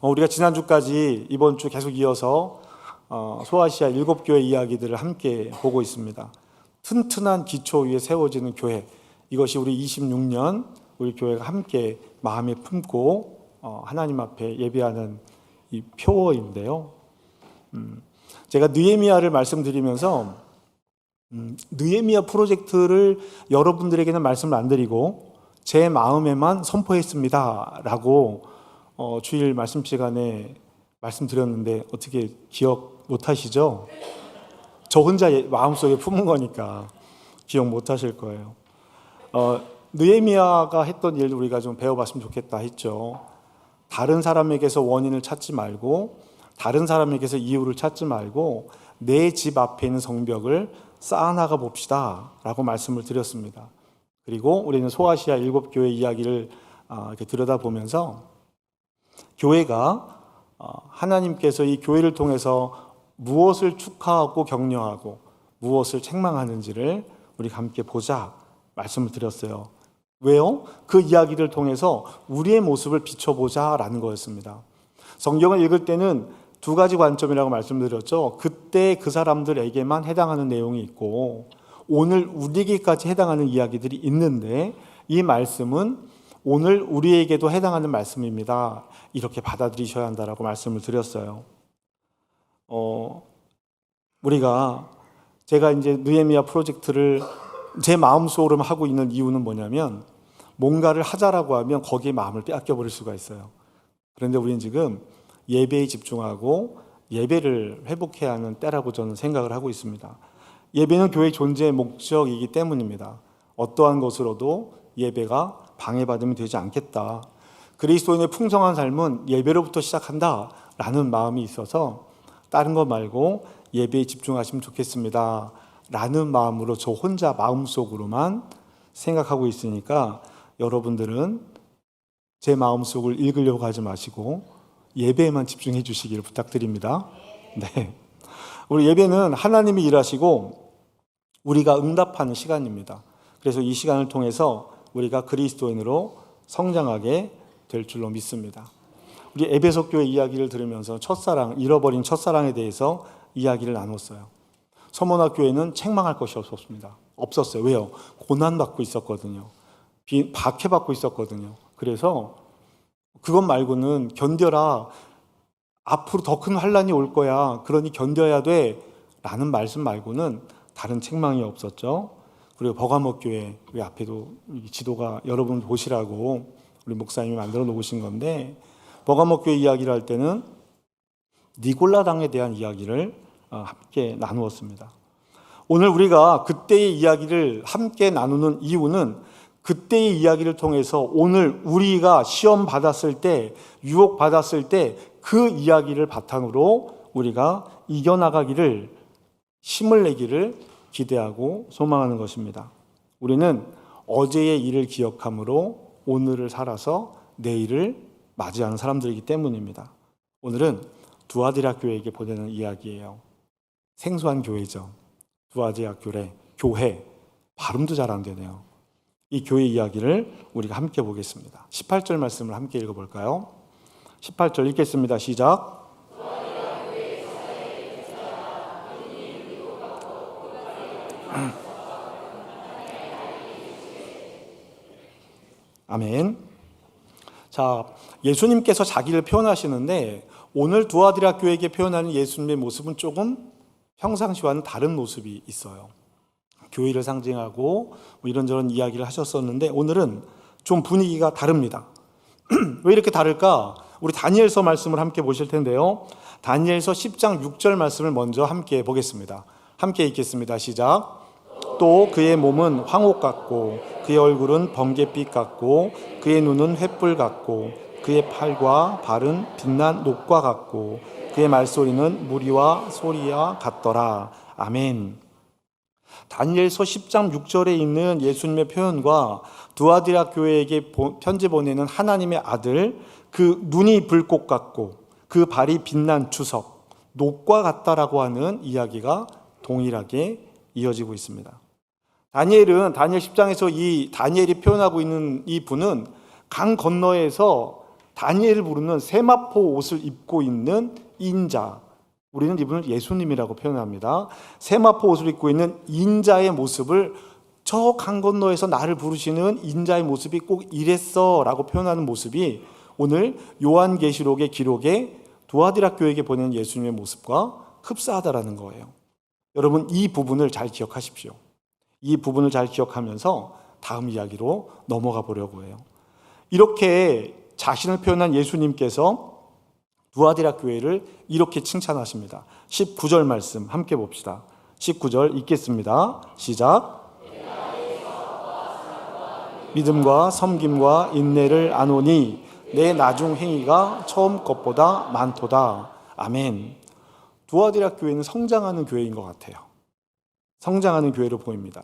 우리가 지난주까지 이번 주 계속 이어서 소아시아 7교회 이야기들을 함께 보고 있습니다. 튼튼한 기초 위에 세워지는 교회, 이것이 우리 26년 우리 교회가 함께 마음에 품고 하나님 앞에 예배하는 이 표어인데요. 제가 느헤미야를 말씀드리면서 느헤미야 프로젝트를 여러분들에게는 말씀을 안 드리고 제 마음에만 선포했습니다 라고 주일 말씀 시간에 말씀드렸는데 어떻게 기억 못 하시죠? 저 혼자 마음속에 품은 거니까 기억 못 하실 거예요. 느헤미야가 했던 일을 우리가 좀 배워봤으면 좋겠다 했죠. 다른 사람에게서 원인을 찾지 말고, 다른 사람에게서 이유를 찾지 말고 내 집 앞에 있는 성벽을 쌓아나가 봅시다 라고 말씀을 드렸습니다. 그리고 우리는 소아시아 7교회 이야기를 이렇게 들여다보면서 교회가 하나님께서 이 교회를 통해서 무엇을 축하하고 격려하고 무엇을 책망하는지를 우리가 함께 보자 말씀을 드렸어요. 왜요? 그 이야기를 통해서 우리의 모습을 비춰보자라는 거였습니다. 성경을 읽을 때는 두 가지 관점이라고 말씀드렸죠. 그때 그 사람들에게만 해당하는 내용이 있고 오늘 우리에게까지 해당하는 이야기들이 있는데 이 말씀은 오늘 우리에게도 해당하는 말씀입니다. 이렇게 받아들이셔야 한다라고 말씀을 드렸어요. 제가 이제 느헤미야 프로젝트를 제 마음속으로 하고 있는 이유는 뭐냐면 뭔가를 하자라고 하면 거기에 마음을 빼앗겨 버릴 수가 있어요. 그런데 우리는 지금 예배에 집중하고 예배를 회복해야 하는 때라고 저는 생각을 하고 있습니다. 예배는 교회의 존재의 목적이기 때문입니다. 어떠한 것으로도 예배가 방해받으면 되지 않겠다. 그리스도인의 풍성한 삶은 예배로부터 시작한다라는 마음이 있어서 다른 거 말고 예배에 집중하시면 좋겠습니다 라는 마음으로 저 혼자 마음속으로만 생각하고 있으니까 여러분들은 제 마음속을 읽으려고 하지 마시고 예배에만 집중해 주시기를 부탁드립니다. 네. 우리 예배는 하나님이 일하시고 우리가 응답하는 시간입니다. 그래서 이 시간을 통해서 우리가 그리스도인으로 성장하게 될 줄로 믿습니다. 우리 에베소 교회 이야기를 들으면서 잃어버린 첫사랑에 대해서 이야기를 나눴어요. 서머나 교회는 책망할 것이 없었어요. 왜요? 고난받고 있었거든요. 박해받고 있었거든요. 그래서 그것 말고는 견뎌라. 앞으로 더 큰 환난이 올 거야. 그러니 견뎌야 돼. 라는 말씀 말고는 다른 책망이 없었죠. 그리고 버가모 교회, 우리 앞에도 지도가 여러분 보시라고 우리 목사님이 만들어 놓으신 건데, 버가모 교회 이야기를 할 때는 니골라당에 대한 이야기를 함께 나누었습니다. 오늘 우리가 그때의 이야기를 함께 나누는 이유는 그때의 이야기를 통해서 오늘 우리가 시험 받았을 때, 유혹 받았을 때 그 이야기를 바탕으로 우리가 이겨나가기를, 힘을 내기를 기대하고 소망하는 것입니다. 우리는 어제의 일을 기억함으로 오늘을 살아서 내일을 맞이하는 사람들이기 때문입니다. 오늘은 두아디라 교회에게 보내는 이야기예요. 생소한 교회죠. 두아디라 교회. 발음도 잘 안 되네요. 이 교회 이야기를 우리가 함께 보겠습니다. 18절 말씀을 함께 읽어볼까요? 18절 읽겠습니다. 시작. 아멘. 자, 예수님께서 자기를 표현하시는데 오늘 두아디라 교회에게 표현하는 예수님의 모습은 조금 평상시와는 다른 모습이 있어요. 교회를 상징하고 이런저런 이야기를 하셨었는데 오늘은 좀 분위기가 다릅니다. 왜 이렇게 다를까? 우리 다니엘서 말씀을 함께 보실 텐데요. 다니엘서 10장 6절 말씀을 먼저 함께 보겠습니다. 함께 읽겠습니다. 시작. 또 그의 몸은 황옥 같고 그의 얼굴은 번갯빛 같고 그의 눈은 횃불 같고 그의 팔과 발은 빛난 녹과 같고 그의 말소리는 무리와 소리와 같더라. 아멘. 다니엘서 10장 6절에 있는 예수님의 표현과 두아디라 교회에게 편지 보내는 하나님의 아들, 그 눈이 불꽃 같고 그 발이 빛난 주석, 녹과 같다라고 하는 이야기가 동일하게 이어지고 있습니다. 다니엘 10장에서 이 다니엘이 표현하고 있는 이 분은 강 건너에서 다니엘을 부르는 세마포 옷을 입고 있는 인자, 우리는 이분을 예수님이라고 표현합니다. 세마포 옷을 입고 있는 인자의 모습을, 저 강 건너에서 나를 부르시는 인자의 모습이 꼭 이랬어 라고 표현하는 모습이 오늘 요한계시록의 기록에 두아디라 교회에게 보낸 예수님의 모습과 흡사하다라는 거예요. 여러분, 이 부분을 잘 기억하십시오. 이 부분을 잘 기억하면서 다음 이야기로 넘어가 보려고 해요. 이렇게 자신을 표현한 예수님께서 두아디라 교회를 이렇게 칭찬하십니다. 19절 말씀 함께 봅시다. 19절 읽겠습니다. 시작. 믿음과 섬김과 인내를 아노니 내 나중 행위가 처음 것보다 많도다. 아멘. 두아디라 교회는 성장하는 교회인 것 같아요. 성장하는 교회로 보입니다.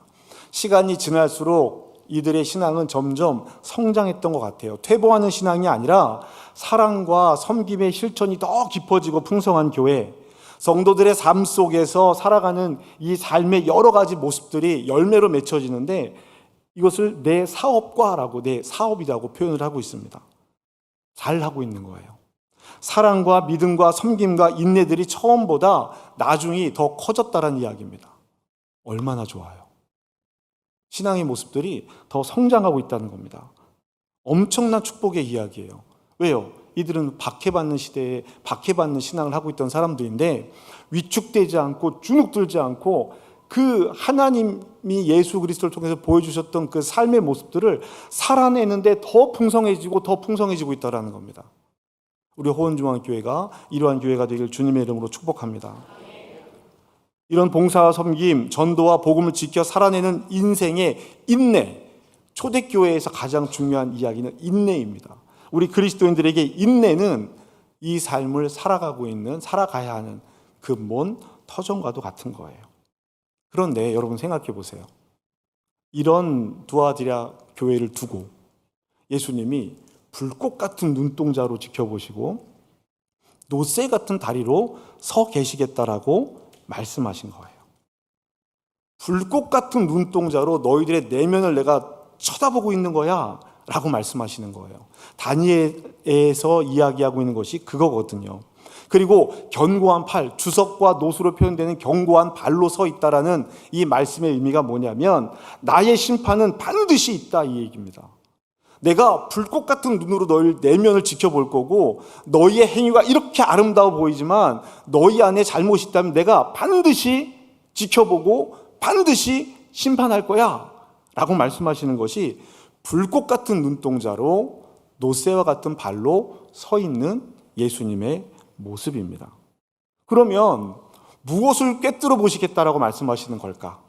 시간이 지날수록 이들의 신앙은 점점 성장했던 것 같아요. 퇴보하는 신앙이 아니라 사랑과 섬김의 실천이 더 깊어지고 풍성한 교회, 성도들의 삶 속에서 살아가는 이 삶의 여러 가지 모습들이 열매로 맺혀지는데, 이것을 내 사업과라고, 내 사업이라고 표현을 하고 있습니다. 잘 하고 있는 거예요. 사랑과 믿음과 섬김과 인내들이 처음보다 나중이 더 커졌다는 이야기입니다. 얼마나 좋아요. 신앙의 모습들이 더 성장하고 있다는 겁니다. 엄청난 축복의 이야기예요. 왜요? 이들은 박해받는 시대에 박해받는 신앙을 하고 있던 사람들인데, 위축되지 않고 주눅들지 않고 그 하나님이 예수 그리스도를 통해서 보여주셨던 그 삶의 모습들을 살아내는데 더 풍성해지고 더 풍성해지고 있다는 겁니다. 우리 호원중앙교회가 이러한 교회가 되길 주님의 이름으로 축복합니다. 이런 봉사와 섬김, 전도와 복음을 지켜 살아내는 인생의 인내, 초대교회에서 가장 중요한 이야기는 인내입니다. 우리 그리스도인들에게 인내는 이 삶을 살아가야 하는 근본 터전과도 같은 거예요. 그런데 여러분 생각해 보세요. 이런 두아디라 교회를 두고 예수님이 불꽃 같은 눈동자로 지켜보시고 노새 같은 다리로 서 계시겠다라고 말씀하신 거예요. 불꽃 같은 눈동자로 너희들의 내면을 내가 쳐다보고 있는 거야 라고 말씀하시는 거예요. 다니엘에서 이야기하고 있는 것이 그거거든요. 그리고 견고한 팔, 주석과 노수로 표현되는 견고한 발로 서 있다라는 이 말씀의 의미가 뭐냐면, 나의 심판은 반드시 있다, 이 얘기입니다. 내가 불꽃 같은 눈으로 너희 내면을 지켜볼 거고, 너희의 행위가 이렇게 아름다워 보이지만 너희 안에 잘못이 있다면 내가 반드시 지켜보고 반드시 심판할 거야 라고 말씀하시는 것이 불꽃 같은 눈동자로 노새와 같은 발로 서 있는 예수님의 모습입니다. 그러면 무엇을 꿰뚫어 보시겠다라고 말씀하시는 걸까?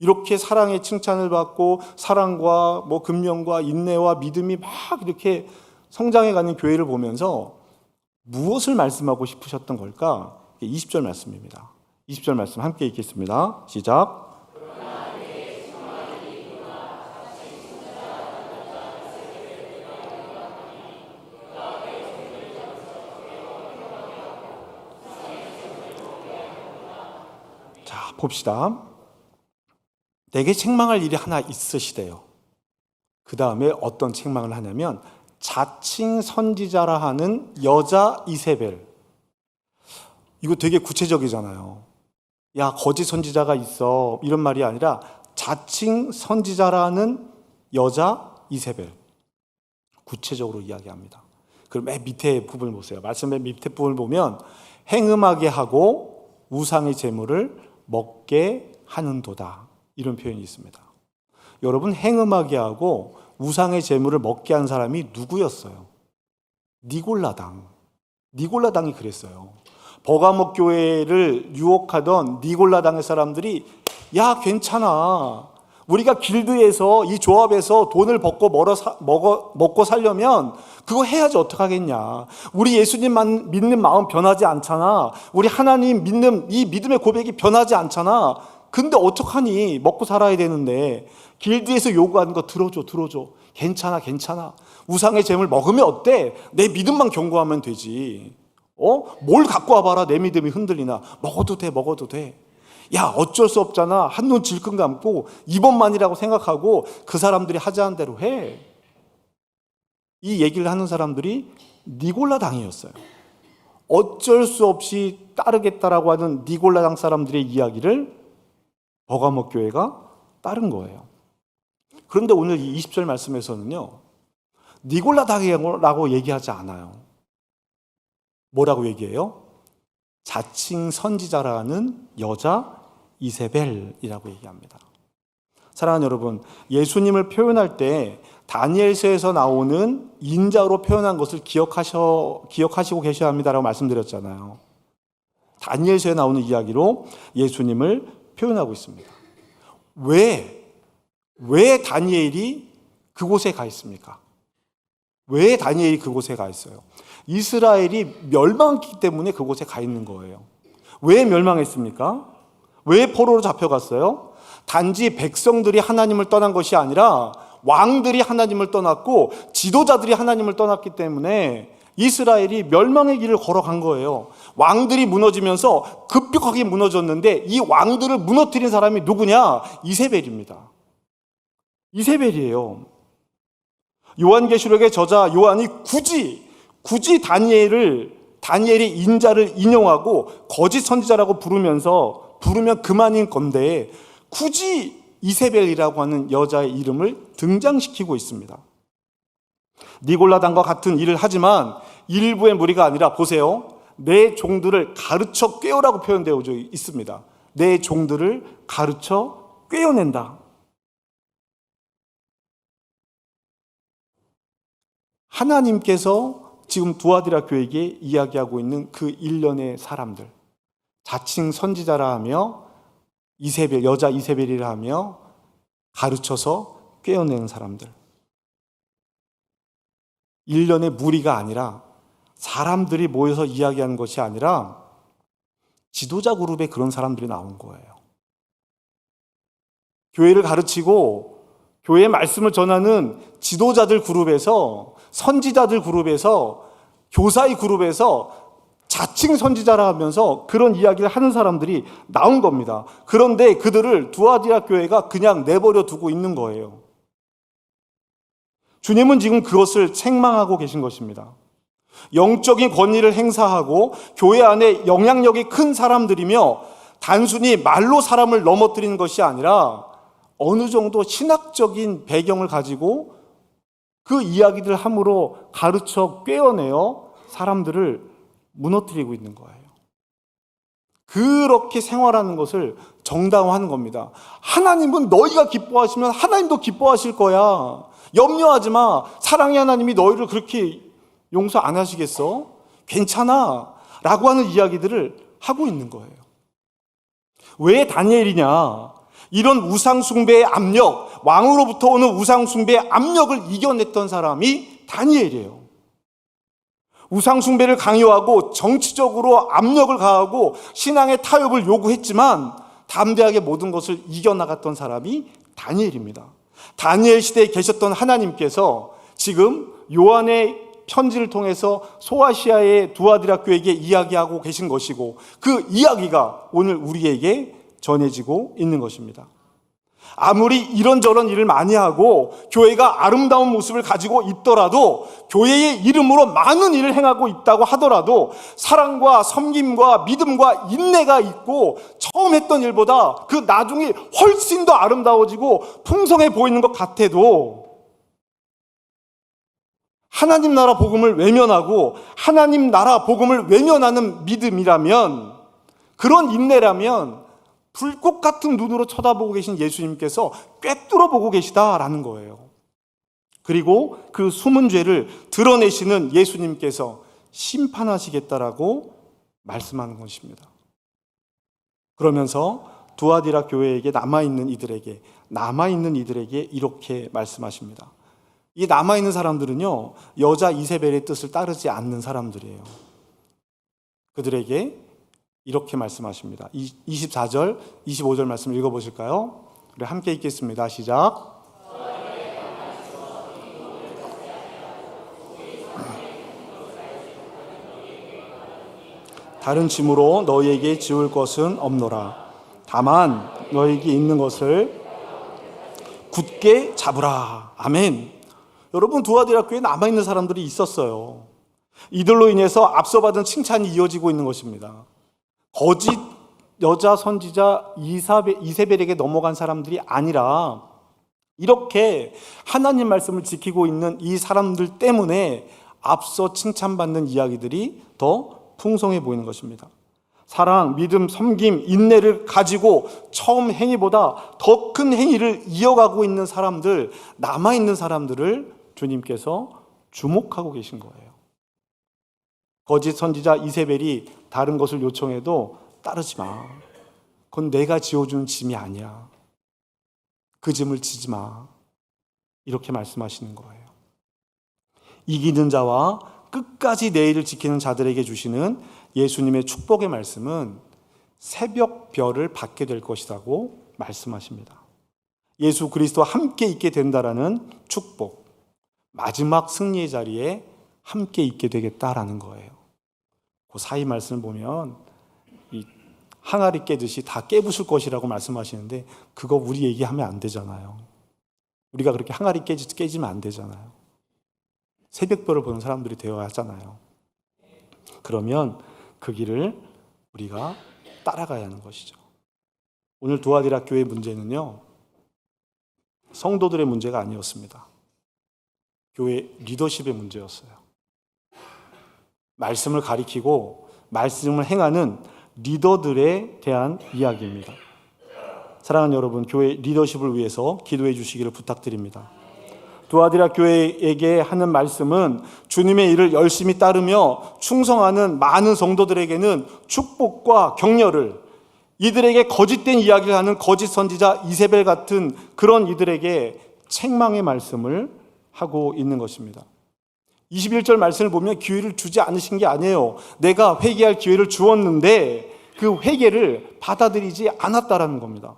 이렇게 사랑의 칭찬을 받고 사랑과 근면과 인내와 믿음이 막 이렇게 성장해가는 교회를 보면서 무엇을 말씀하고 싶으셨던 걸까? 20절 말씀입니다. 20절 말씀 함께 읽겠습니다. 시작. 자, 봅시다. 내게 책망할 일이 하나 있으시대요. 그 다음에 어떤 책망을 하냐면, 자칭 선지자라 하는 여자 이세벨. 이거 되게 구체적이잖아요. 야, 거짓 선지자가 있어, 이런 말이 아니라 자칭 선지자라는 여자 이세벨. 구체적으로 이야기합니다. 그럼 맨 밑에 부분을 보세요. 말씀 맨 밑에 부분을 보면 행음하게 하고 우상의 제물을 먹게 하는도다, 이런 표현이 있습니다. 여러분, 행음하게 하고 우상의 제물을 먹게 한 사람이 누구였어요? 니골라당이 그랬어요. 버가목 교회를 유혹하던 니골라당의 사람들이, 야, 괜찮아, 우리가 길드에서 이 조합에서 돈을 벌고 먹고 살려면 그거 해야지 어떡하겠냐, 우리 예수님만 믿는 마음 변하지 않잖아, 우리 하나님 믿는 이 믿음의 고백이 변하지 않잖아, 근데 어떡하니, 먹고 살아야 되는데 길드에서 요구하는 거 들어줘. 괜찮아. 우상의 재물 먹으면 어때? 내 믿음만 견고하면 되지. 뭘 갖고 와봐라, 내 믿음이 흔들리나. 먹어도 돼. 야, 어쩔 수 없잖아. 한눈 질끈 감고 이번만이라고 생각하고 그 사람들이 하자는 대로 해. 이 얘기를 하는 사람들이 니골라 당이었어요. 어쩔 수 없이 따르겠다라고 하는 니골라 당 사람들의 이야기를 버가모 교회가 따른 거예요. 그런데 오늘 이 20절 말씀에서는요, 니골라 당이라고 얘기하지 않아요. 뭐라고 얘기해요? 자칭 선지자라는 여자 이세벨이라고 얘기합니다. 사랑하는 여러분, 예수님을 표현할 때 다니엘서에서 나오는 인자로 표현한 것을 기억하시고 계셔야 합니다라고 말씀드렸잖아요. 다니엘서에 나오는 이야기로 예수님을 표현하고 있습니다. 왜 다니엘이 그곳에 가 있습니까? 왜 다니엘이 그곳에 가 있어요? 이스라엘이 멸망했기 때문에 그곳에 가 있는 거예요. 왜 멸망했습니까? 왜 포로로 잡혀갔어요? 단지 백성들이 하나님을 떠난 것이 아니라 왕들이 하나님을 떠났고 지도자들이 하나님을 떠났기 때문에 이스라엘이 멸망의 길을 걸어간 거예요. 왕들이 무너지면서 급격하게 무너졌는데 이 왕들을 무너뜨린 사람이 누구냐? 이세벨입니다. 이세벨이에요. 요한계시록의 저자 요한이 굳이 다니엘의 인자를 인용하고 거짓 선지자라고 부르면 그만인 건데 굳이 이세벨이라고 하는 여자의 이름을 등장시키고 있습니다. 니골라당과 같은 일을 하지만 일부의 무리가 아니라 보세요. 내 종들을 가르쳐 꿰어라고 표현되어 있습니다. 내 종들을 가르쳐 꿰어낸다. 하나님께서 지금 두아디라 교회에게 이야기하고 있는 그 일련의 사람들, 자칭 선지자라 하며 여자 이세벨이라 하며 가르쳐서 꿰어내는 사람들, 일련의 무리가 아니라 사람들이 모여서 이야기하는 것이 아니라 지도자 그룹에 그런 사람들이 나온 거예요. 교회를 가르치고 교회의 말씀을 전하는 지도자들 그룹에서, 선지자들 그룹에서, 교사의 그룹에서 자칭 선지자라 하면서 그런 이야기를 하는 사람들이 나온 겁니다. 그런데 그들을 두아디라 교회가 그냥 내버려 두고 있는 거예요. 주님은 지금 그것을 책망하고 계신 것입니다. 영적인 권위를 행사하고 교회 안에 영향력이 큰 사람들이며 단순히 말로 사람을 넘어뜨리는 것이 아니라 어느 정도 신학적인 배경을 가지고 그 이야기들 함으로 가르쳐 꿰어내어 사람들을 무너뜨리고 있는 거예요. 그렇게 생활하는 것을 정당화하는 겁니다. 하나님은 너희가 기뻐하시면 하나님도 기뻐하실 거야. 염려하지 마. 사랑의 하나님이 너희를 그렇게 용서 안 하시겠어? 괜찮아. 라고 하는 이야기들을 하고 있는 거예요. 왜 다니엘이냐? 이런 우상숭배의 압력, 왕으로부터 오는 우상숭배의 압력을 이겨냈던 사람이 다니엘이에요. 우상숭배를 강요하고 정치적으로 압력을 가하고 신앙의 타협을 요구했지만 담대하게 모든 것을 이겨나갔던 사람이 다니엘입니다. 다니엘 시대에 계셨던 하나님께서 지금 요한의 편지를 통해서 소아시아의 두아디라 교회에게 이야기하고 계신 것이고 그 이야기가 오늘 우리에게 전해지고 있는 것입니다. 아무리 이런저런 일을 많이 하고 교회가 아름다운 모습을 가지고 있더라도 교회의 이름으로 많은 일을 행하고 있다고 하더라도 사랑과 섬김과 믿음과 인내가 있고 처음 했던 일보다 그 나중에 훨씬 더 아름다워지고 풍성해 보이는 것 같아도 하나님 나라 복음을 외면하고 하나님 나라 복음을 외면하는 믿음이라면, 그런 인내라면 불꽃 같은 눈으로 쳐다보고 계신 예수님께서 꿰뚫어 보고 계시다라는 거예요. 그리고 그 숨은 죄를 드러내시는 예수님께서 심판하시겠다라고 말씀하는 것입니다. 그러면서 두아디라 교회에게 남아있는 이들에게 이렇게 말씀하십니다. 이 남아있는 사람들은요, 여자 이세벨의 뜻을 따르지 않는 사람들이에요. 그들에게 이렇게 말씀하십니다. 24절, 25절 말씀 읽어보실까요? 우리 함께 읽겠습니다. 시작. 다른 짐으로 너희에게 지울 것은 없노라. 다만 너희에게 있는 것을 굳게 잡으라. 아멘. 여러분, 두아디라교회에 남아있는 사람들이 있었어요. 이들로 인해서 앞서 받은 칭찬이 이어지고 있는 것입니다. 거짓 여자 선지자 이세벨에게 넘어간 사람들이 아니라 이렇게 하나님 말씀을 지키고 있는 이 사람들 때문에 앞서 칭찬받는 이야기들이 더 풍성해 보이는 것입니다. 사랑, 믿음, 섬김, 인내를 가지고 처음 행위보다 더 큰 행위를 이어가고 있는 사람들, 남아있는 사람들을 주님께서 주목하고 계신 거예요. 거짓 선지자 이세벨이 다른 것을 요청해도 따르지 마. 그건 내가 지어준 짐이 아니야. 그 짐을 지지 마. 이렇게 말씀하시는 거예요. 이기는 자와 끝까지 내 일을 지키는 자들에게 주시는 예수님의 축복의 말씀은 새벽 별을 받게 될 것이라고 말씀하십니다. 예수 그리스도와 함께 있게 된다라는 축복, 마지막 승리의 자리에 함께 있게 되겠다라는 거예요. 그 사이 말씀을 보면 이 항아리 깨듯이 다 깨부술 것이라고 말씀하시는데 그거 우리 얘기하면 안 되잖아요. 우리가 그렇게 항아리 깨지면 안 되잖아요. 새벽별을 보는 사람들이 되어야 하잖아요. 그러면 그 길을 우리가 따라가야 하는 것이죠. 오늘 두아디라 교회의 문제는요, 성도들의 문제가 아니었습니다. 교회 리더십의 문제였어요. 말씀을 가리키고 말씀을 행하는 리더들에 대한 이야기입니다. 사랑하는 여러분, 교회 리더십을 위해서 기도해 주시기를 부탁드립니다. 두아디라 교회에게 하는 말씀은 주님의 일을 열심히 따르며 충성하는 많은 성도들에게는 축복과 격려를, 이들에게 거짓된 이야기를 하는 거짓 선지자 이세벨 같은 그런 이들에게 책망의 말씀을 하고 있는 것입니다. 21절 말씀을 보면 기회를 주지 않으신 게 아니에요. 내가 회개할 기회를 주었는데 그 회개를 받아들이지 않았다라는 겁니다.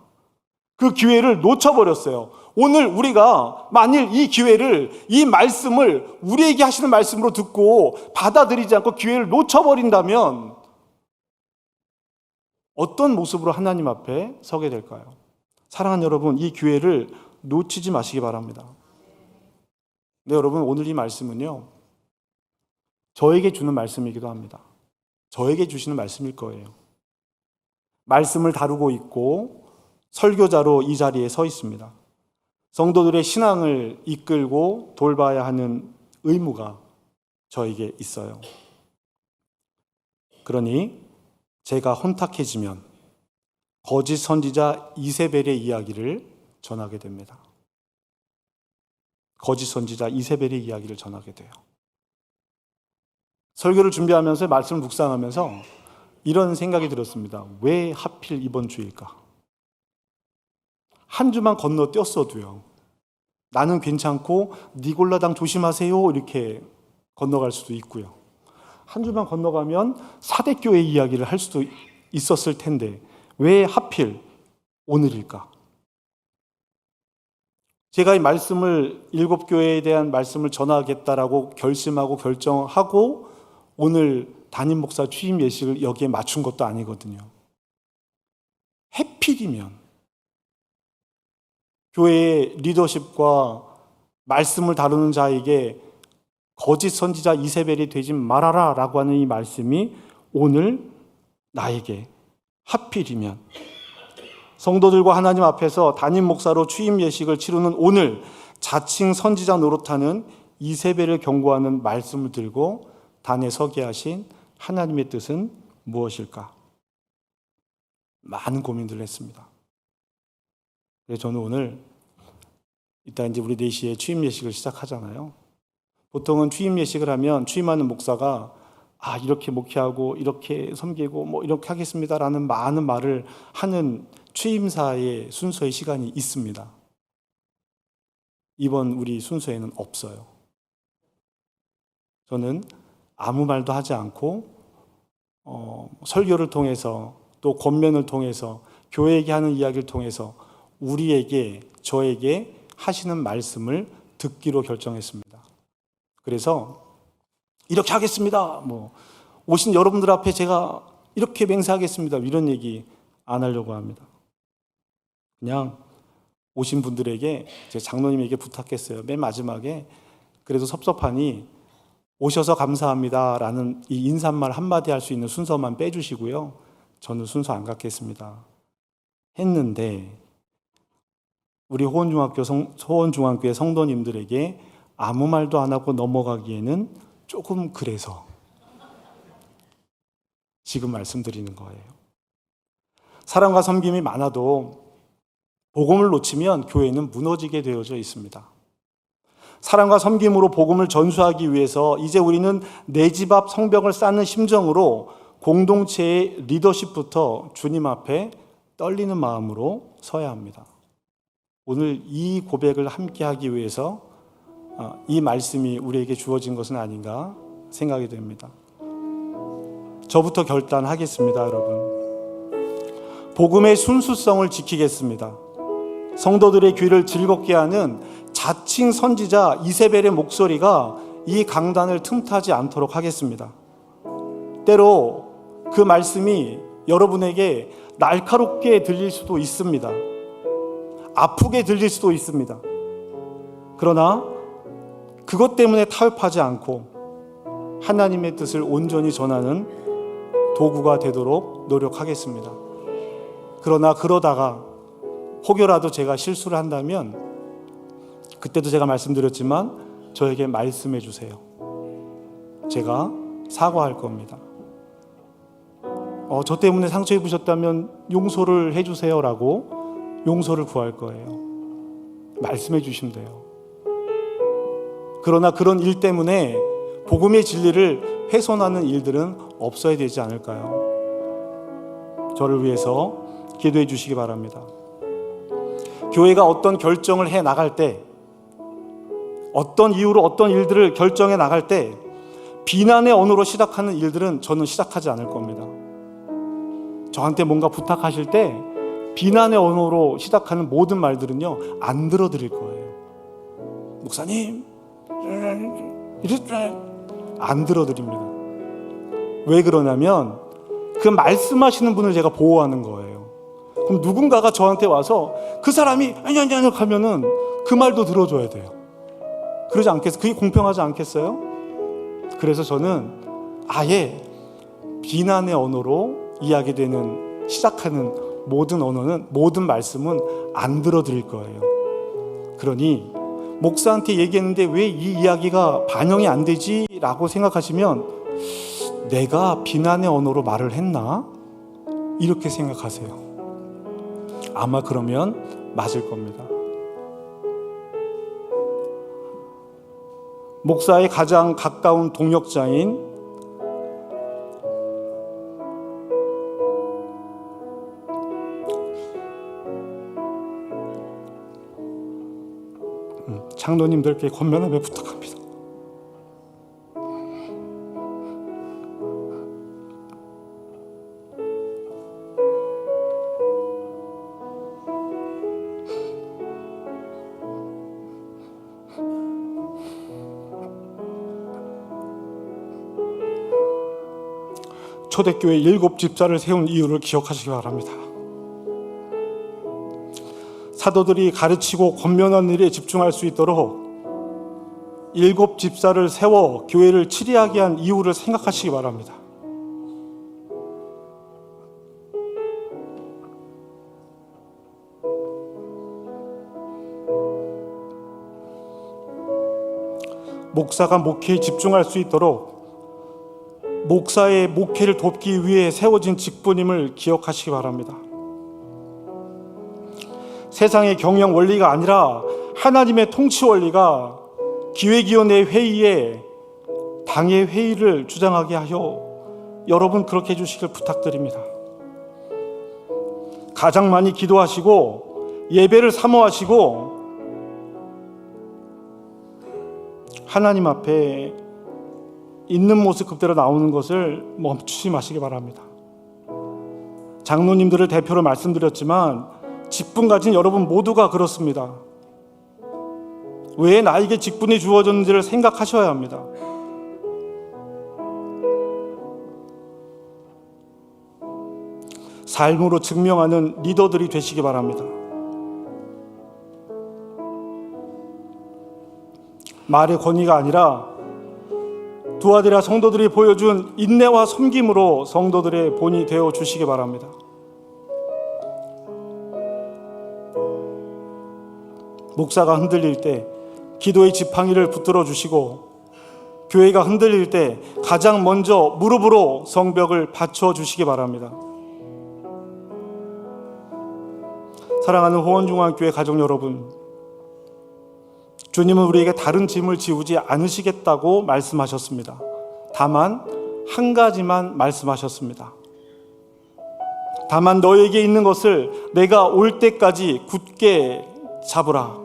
그 기회를 놓쳐버렸어요. 오늘 우리가 만일 이 기회를, 이 말씀을 우리에게 하시는 말씀으로 듣고 받아들이지 않고 기회를 놓쳐버린다면 어떤 모습으로 하나님 앞에 서게 될까요? 사랑하는 여러분, 이 기회를 놓치지 마시기 바랍니다. 네, 여러분, 오늘 이 말씀은요, 저에게 주는 말씀이기도 합니다. 저에게 주시는 말씀일 거예요. 말씀을 다루고 있고 설교자로 이 자리에 서 있습니다. 성도들의 신앙을 이끌고 돌봐야 하는 의무가 저에게 있어요. 그러니 제가 혼탁해지면 거짓 선지자 이세벨의 이야기를 전하게 됩니다. 거짓 선지자 이세벨의 이야기를 전하게 돼요. 설교를 준비하면서 말씀을 묵상하면서 이런 생각이 들었습니다. 왜 하필 이번 주일까? 한 주만 건너뛰었어도요, 나는 괜찮고 니골라당 조심하세요 이렇게 건너갈 수도 있고요, 한 주만 건너가면 사대교회 이야기를 할 수도 있었을 텐데 왜 하필 오늘일까? 제가 이 말씀을, 일곱 교회에 대한 말씀을 전하겠다라고 결심하고 결정하고 오늘 담임 목사 취임 예식을 여기에 맞춘 것도 아니거든요. 해필이면 교회의 리더십과 말씀을 다루는 자에게 거짓 선지자 이세벨이 되지 말아라 라고 하는 이 말씀이 오늘 나에게 하필이면 성도들과 하나님 앞에서 담임 목사로 취임 예식을 치르는 오늘 자칭 선지자 노릇하는 이세벨을 경고하는 말씀을 들고 단에 서게 하신 하나님의 뜻은 무엇일까? 많은 고민들을 했습니다. 그래서 저는 오늘 이따 이제 우리 4시에 취임 예식을 시작하잖아요. 보통은 취임 예식을 하면 취임하는 목사가 이렇게 목회하고 이렇게 섬기고 뭐 이렇게 하겠습니다라는 많은 말을 하는 취임사의 순서의 시간이 있습니다. 이번 우리 순서에는 없어요. 저는 아무 말도 하지 않고 설교를 통해서 또 권면을 통해서 교회에게 하는 이야기를 통해서 우리에게, 저에게 하시는 말씀을 듣기로 결정했습니다. 그래서 이렇게 하겠습니다. 오신 여러분들 앞에 제가 이렇게 맹세하겠습니다. 이런 얘기 안 하려고 합니다. 그냥 오신 분들에게 제 장로님에게 부탁했어요. 맨 마지막에 그래도 섭섭하니 오셔서 감사합니다라는 이 인사말 한마디 할 수 있는 순서만 빼주시고요. 저는 순서 안 갖겠습니다. 했는데 우리 호원중앙교회 성도님들에게 아무 말도 안 하고 넘어가기에는 조금 그래서 지금 말씀드리는 거예요. 사랑과 섬김이 많아도 복음을 놓치면 교회는 무너지게 되어져 있습니다. 사랑과 섬김으로 복음을 전수하기 위해서 이제 우리는 내 집 앞 성벽을 쌓는 심정으로 공동체의 리더십부터 주님 앞에 떨리는 마음으로 서야 합니다. 오늘 이 고백을 함께 하기 위해서 이 말씀이 우리에게 주어진 것은 아닌가 생각이 됩니다. 저부터 결단하겠습니다, 여러분. 복음의 순수성을 지키겠습니다. 성도들의 귀를 즐겁게 하는 자칭 선지자 이세벨의 목소리가 이 강단을 틈타지 않도록 하겠습니다. 때로 그 말씀이 여러분에게 날카롭게 들릴 수도 있습니다. 아프게 들릴 수도 있습니다. 그러나 그것 때문에 타협하지 않고 하나님의 뜻을 온전히 전하는 도구가 되도록 노력하겠습니다. 그러나 그러다가 혹여라도 제가 실수를 한다면 그때도 제가 말씀드렸지만 저에게 말씀해 주세요. 제가 사과할 겁니다. 저 때문에 상처 입으셨다면 용서를 해주세요 라고 용서를 구할 거예요. 말씀해 주시면 돼요. 그러나 그런 일 때문에 복음의 진리를 훼손하는 일들은 없어야 되지 않을까요? 저를 위해서 기도해 주시기 바랍니다. 교회가 어떤 결정을 해 나갈 때, 어떤 이유로 어떤 일들을 결정해 나갈 때 비난의 언어로 시작하는 일들은 저는 시작하지 않을 겁니다. 저한테 뭔가 부탁하실 때 비난의 언어로 시작하는 모든 말들은요, 안 들어드릴 거예요. 목사님, 안 들어드립니다. 왜 그러냐면 그 말씀하시는 분을 제가 보호하는 거예요. 그럼 누군가가 저한테 와서 그 사람이 아니 하면은 그 말도 들어줘야 돼요. 그러지 않겠어요? 그게 공평하지 않겠어요? 그래서 저는 아예 비난의 언어로 이야기되는 시작하는 모든 언어는, 모든 말씀은 안 들어드릴 거예요. 그러니 목사한테 얘기했는데 왜 이 이야기가 반영이 안 되지? 라고 생각하시면 내가 비난의 언어로 말을 했나? 이렇게 생각하세요. 아마 그러면 맞을 겁니다. 목사의 가장 가까운 동역자인 장로님들께 권면함에 부탁합니다. 초대교회 7 집사를 세운 이유를 기억하시기 바랍니다. 사도들이 가르치고 권면하는 일에 집중할 수 있도록 7 집사를 세워 교회를 치리하게 한 이유를 생각하시기 바랍니다. 목사가 목회에 집중할 수 있도록 목사의 목회를 돕기 위해 세워진 직분임을 기억하시기 바랍니다. 세상의 경영 원리가 아니라 하나님의 통치 원리가 기획위원회 회의에 당의 회의를 주장하게 하여 여러분 그렇게 해주시길 부탁드립니다. 가장 많이 기도하시고 예배를 사모하시고 하나님 앞에 있는 모습 그대로 나오는 것을 멈추지 마시기 바랍니다. 장로님들을 대표로 말씀드렸지만 직분 가진 여러분 모두가 그렇습니다. 왜 나에게 직분이 주어졌는지를 생각하셔야 합니다. 삶으로 증명하는 리더들이 되시기 바랍니다. 말의 권위가 아니라 두아디라 성도들이 보여준 인내와 섬김으로 성도들의 본이 되어 주시기 바랍니다. 목사가 흔들릴 때 기도의 지팡이를 붙들어 주시고, 교회가 흔들릴 때 가장 먼저 무릎으로 성벽을 받쳐 주시기 바랍니다. 사랑하는 호원중앙교회 가족 여러분, 주님은 우리에게 다른 짐을 지우지 않으시겠다고 말씀하셨습니다. 다만 한 가지만 말씀하셨습니다. 다만 너에게 있는 것을 내가 올 때까지 굳게 잡으라.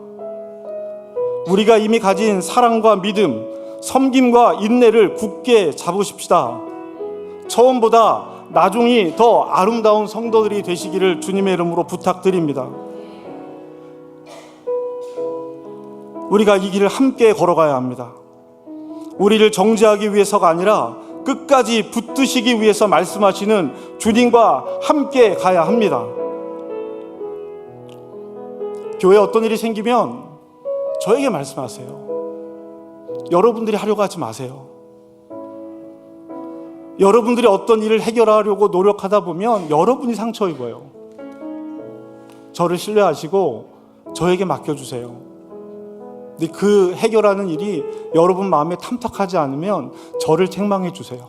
우리가 이미 가진 사랑과 믿음, 섬김과 인내를 굳게 잡으십시다. 처음보다 나중이 더 아름다운 성도들이 되시기를 주님의 이름으로 부탁드립니다. 우리가 이 길을 함께 걸어가야 합니다. 우리를 정죄하기 위해서가 아니라 끝까지 붙드시기 위해서 말씀하시는 주님과 함께 가야 합니다. 교회에 어떤 일이 생기면 저에게 말씀하세요. 여러분들이 하려고 하지 마세요. 여러분들이 어떤 일을 해결하려고 노력하다 보면 여러분이 상처 입어요. 저를 신뢰하시고 저에게 맡겨주세요. 근데 그 해결하는 일이 여러분 마음에 탐탁하지 않으면 저를 책망해 주세요.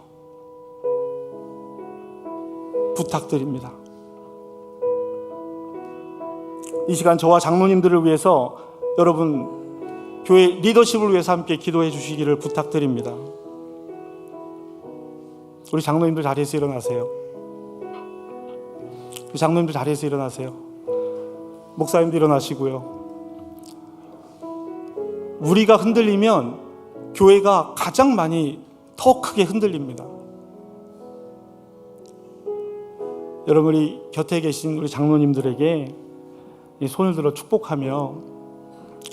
부탁드립니다. 이 시간 저와 장로님들을 위해서 여러분 교회 리더십을 위해서 함께 기도해 주시기를 부탁드립니다. 우리 장로님들 자리에서 일어나세요. 우리 장로님들 자리에서 일어나세요. 목사님도 일어나시고요. 우리가 흔들리면 교회가 가장 많이 더 크게 흔들립니다. 여러분, 우리 곁에 계신 우리 장로님들에게 이 손을 들어 축복하며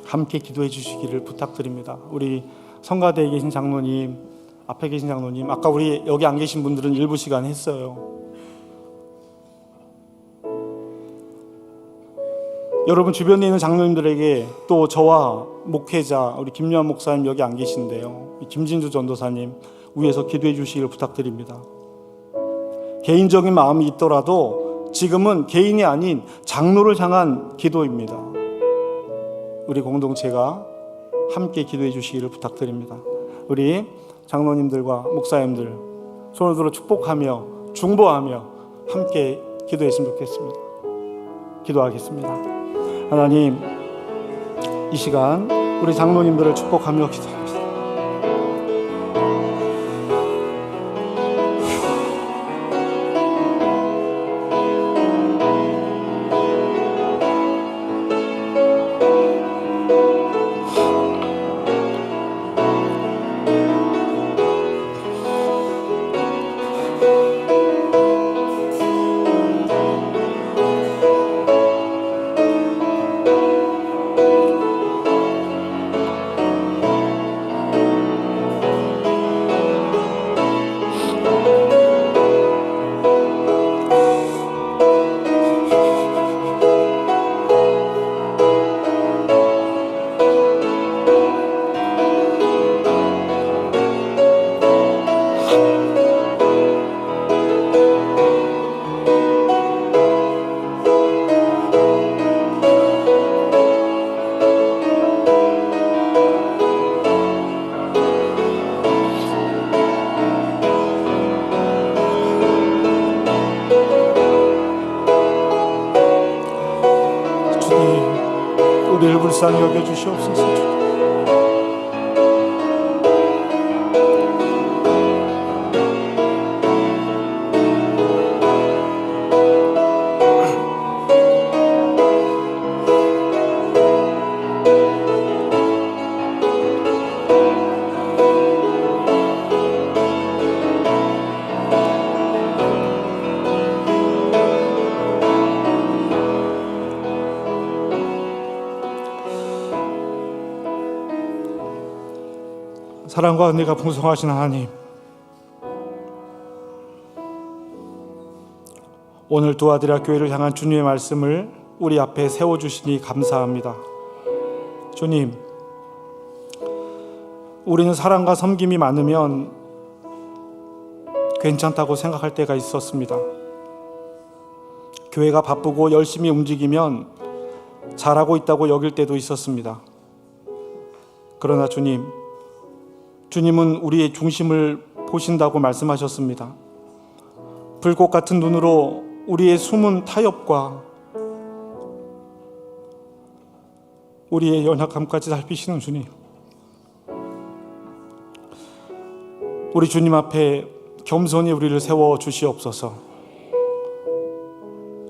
함께 기도해 주시기를 부탁드립니다. 우리 성가대에 계신 장로님, 앞에 계신 장로님, 아까 우리 여기 안 계신 분들은 일부 시간 했어요. 여러분 주변에 있는 장로님들에게, 또 저와 목회자 우리 김요한 목사님 여기 안 계신데요, 김진주 전도사님 위에서 기도해 주시기를 부탁드립니다. 개인적인 마음이 있더라도 지금은 개인이 아닌 장로를 향한 기도입니다. 우리 공동체가 함께 기도해 주시기를 부탁드립니다. 우리 장로님들과 목사님들 손을 들어 축복하며 중보하며 함께 기도했으면 좋겠습니다. 기도하겠습니다. 하나님, 이 시간 우리 장로님들을 축복하며 기도합니다. 우리를 불쌍히 여겨주시옵소서. 사랑과 은혜가 풍성하신 하나님, 오늘 두아디라 교회를 향한 주님의 말씀을 우리 앞에 세워주시니 감사합니다. 주님, 우리는 사랑과 섬김이 많으면 괜찮다고 생각할 때가 있었습니다. 교회가 바쁘고 열심히 움직이면 잘하고 있다고 여길 때도 있었습니다. 그러나 주님은 우리의 중심을 보신다고 말씀하셨습니다. 불꽃 같은 눈으로 우리의 숨은 타협과 우리의 연약함까지 살피시는 주님, 우리 주님 앞에 겸손히 우리를 세워 주시옵소서.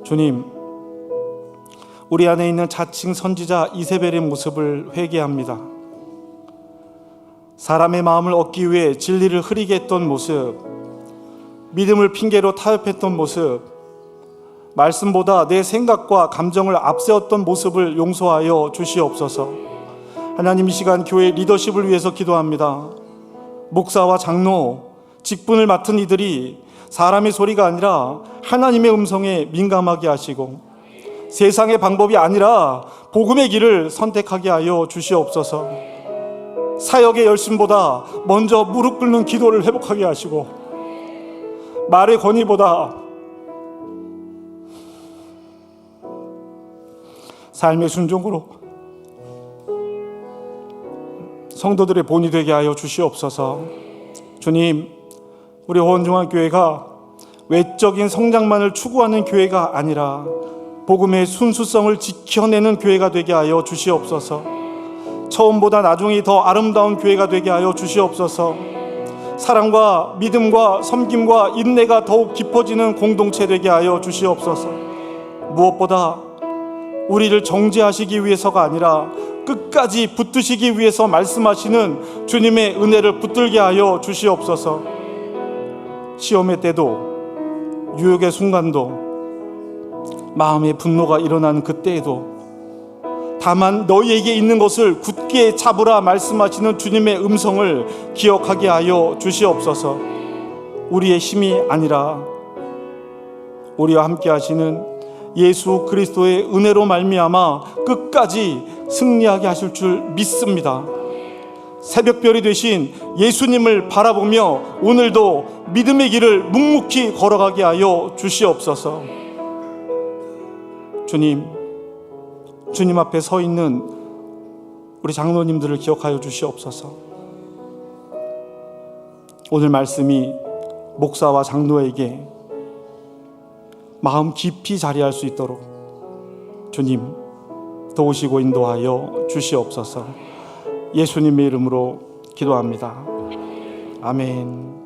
주님, 우리 안에 있는 자칭 선지자 이세벨의 모습을 회개합니다. 사람의 마음을 얻기 위해 진리를 흐리게 했던 모습, 믿음을 핑계로 타협했던 모습, 말씀보다 내 생각과 감정을 앞세웠던 모습을 용서하여 주시옵소서. 하나님, 이 시간 교회 리더십을 위해서 기도합니다. 목사와 장로, 직분을 맡은 이들이 사람의 소리가 아니라 하나님의 음성에 민감하게 하시고 세상의 방법이 아니라 복음의 길을 선택하게 하여 주시옵소서. 사역의 열심보다 먼저 무릎 꿇는 기도를 회복하게 하시고 말의 권위보다 삶의 순종으로 성도들의 본이 되게 하여 주시옵소서. 주님, 우리 호원중앙교회가 외적인 성장만을 추구하는 교회가 아니라 복음의 순수성을 지켜내는 교회가 되게 하여 주시옵소서. 처음보다 나중이 더 아름다운 교회가 되게 하여 주시옵소서. 사랑과 믿음과 섬김과 인내가 더욱 깊어지는 공동체 되게 하여 주시옵소서. 무엇보다 우리를 정죄하시기 위해서가 아니라 끝까지 붙드시기 위해서 말씀하시는 주님의 은혜를 붙들게 하여 주시옵소서. 시험의 때도, 유혹의 순간도, 마음의 분노가 일어나는 그때에도 다만 너희에게 있는 것을 굳게 잡으라 말씀하시는 주님의 음성을 기억하게 하여 주시옵소서. 우리의 힘이 아니라 우리와 함께 하시는 예수 그리스도의 은혜로 말미암아 끝까지 승리하게 하실 줄 믿습니다. 새벽별이 되신 예수님을 바라보며 오늘도 믿음의 길을 묵묵히 걸어가게 하여 주시옵소서. 주님 앞에 서 있는 우리 장로님들을 기억하여 주시옵소서. 오늘 말씀이 목사와 장로에게 마음 깊이 자리할 수 있도록 주님 도우시고 인도하여 주시옵소서. 예수님의 이름으로 기도합니다. 아멘.